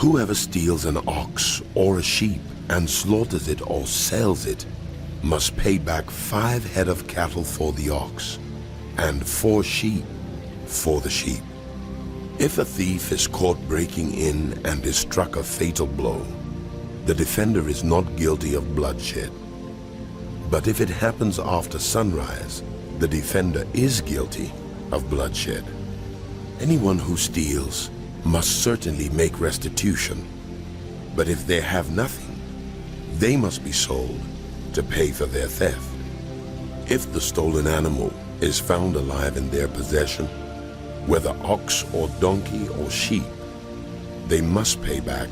Whoever steals an ox or a sheep and slaughters it or sells it must pay back 5 head of cattle for the ox and 4 sheep for the sheep. If a thief is caught breaking in and is struck a fatal blow, the defender is not guilty of bloodshed. But if it happens after sunrise, the defender is guilty of bloodshed. Anyone who steals must certainly make restitution, but if they have nothing, they must be sold to pay for their theft. If the stolen animal is found alive in their possession, whether ox or donkey or sheep, they must pay back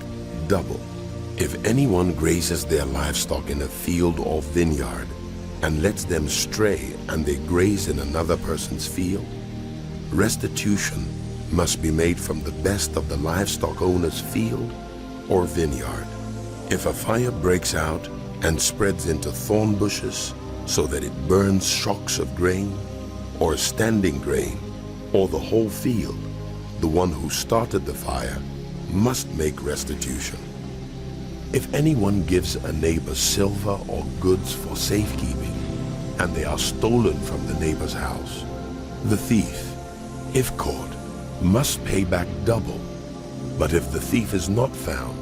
double. If anyone grazes their livestock in a field or vineyard and lets them stray and they graze in another person's field, restitution must be made from the best of the livestock owner's field or vineyard. If a fire breaks out and spreads into thorn bushes so that it burns shocks of grain or standing grain or the whole field, the one who started the fire must make restitution. If anyone gives a neighbor silver or goods for safekeeping and they are stolen from the neighbor's house, the thief, if caught, must pay back double. But if the thief is not found,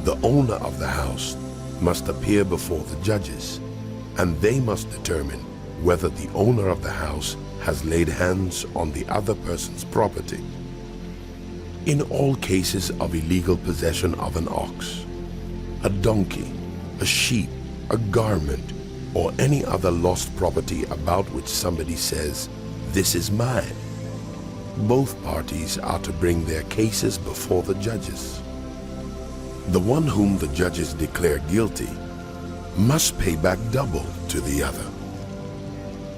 the owner of the house must appear before the judges, and they must determine whether the owner of the house has laid hands on the other person's property. In all cases of illegal possession of an ox, a donkey, a sheep, a garment, or any other lost property about which somebody says, "This is mine," both parties are to bring their cases before the judges. The one whom the judges declare guilty must pay back double to the other.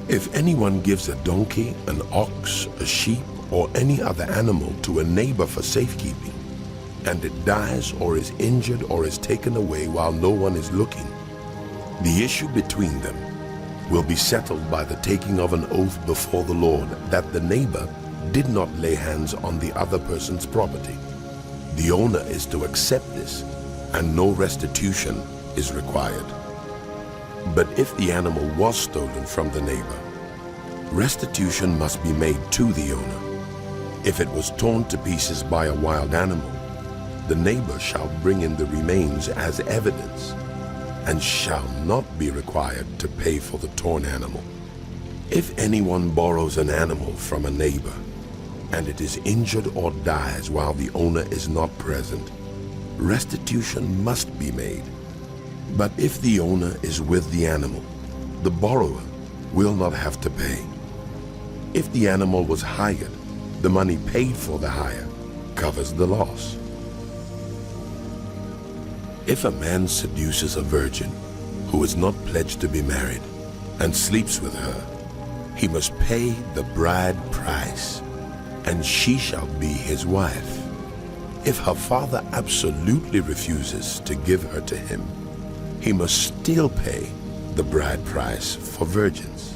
If anyone gives a donkey, an ox, a sheep, or any other animal to a neighbor for safekeeping, and it dies or is injured or is taken away while no one is looking, the issue between them will be settled by the taking of an oath before the Lord that the neighbor did not lay hands on the other person's property. The owner is to accept this, and no restitution is required. But if the animal was stolen from the neighbor, restitution must be made to the owner. If it was torn to pieces by a wild animal, the neighbor shall bring in the remains as evidence and shall not be required to pay for the torn animal. If anyone borrows an animal from a neighbor and it is injured or dies while the owner is not present, restitution must be made. But if the owner is with the animal, the borrower will not have to pay. If the animal was hired, the money paid for the hire covers the loss. If a man seduces a virgin who is not pledged to be married and sleeps with her, he must pay the bride price, and she shall be his wife. If her father absolutely refuses to give her to him, he must still pay the bride price for virgins.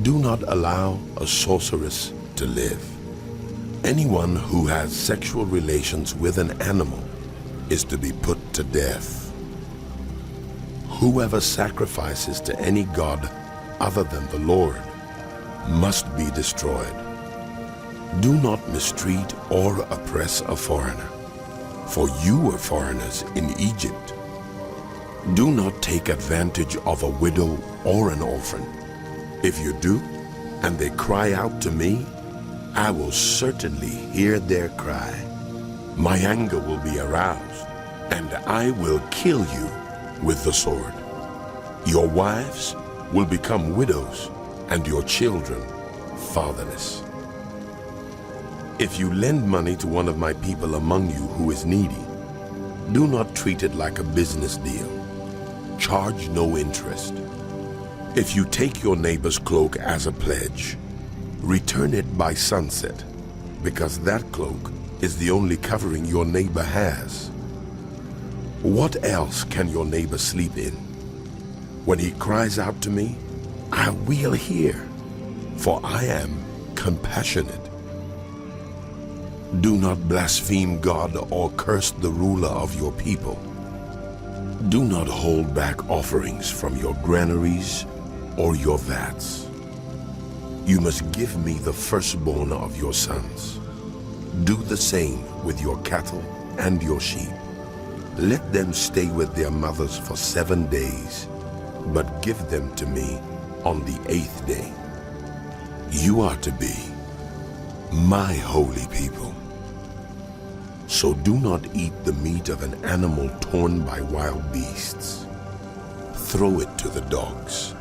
Do not allow a sorceress to live. Anyone who has sexual relations with an animal is to be put to death. Whoever sacrifices to any god other than the Lord must be destroyed. Do not mistreat or oppress a foreigner, for you were foreigners in Egypt. Do not take advantage of a widow or an orphan. If you do, and they cry out to me, I will certainly hear their cry. My anger will be aroused, and I will kill you with the sword. Your wives will become widows, and your children fatherless. If you lend money to one of my people among you who is needy, do not treat it like a business deal. Charge no interest. If you take your neighbor's cloak as a pledge, return it by sunset, because that cloak is the only covering your neighbor has. What else can your neighbor sleep in? When he cries out to me, I will hear, for I am compassionate. Do not blaspheme God or curse the ruler of your people. Do not hold back offerings from your granaries or your vats. You must give me the firstborn of your sons. Do the same with your cattle and your sheep. Let them stay with their mothers for 7 days, but give them to me on the 8th day. You are to be my holy people. So do not eat the meat of an animal torn by wild beasts. Throw it to the dogs.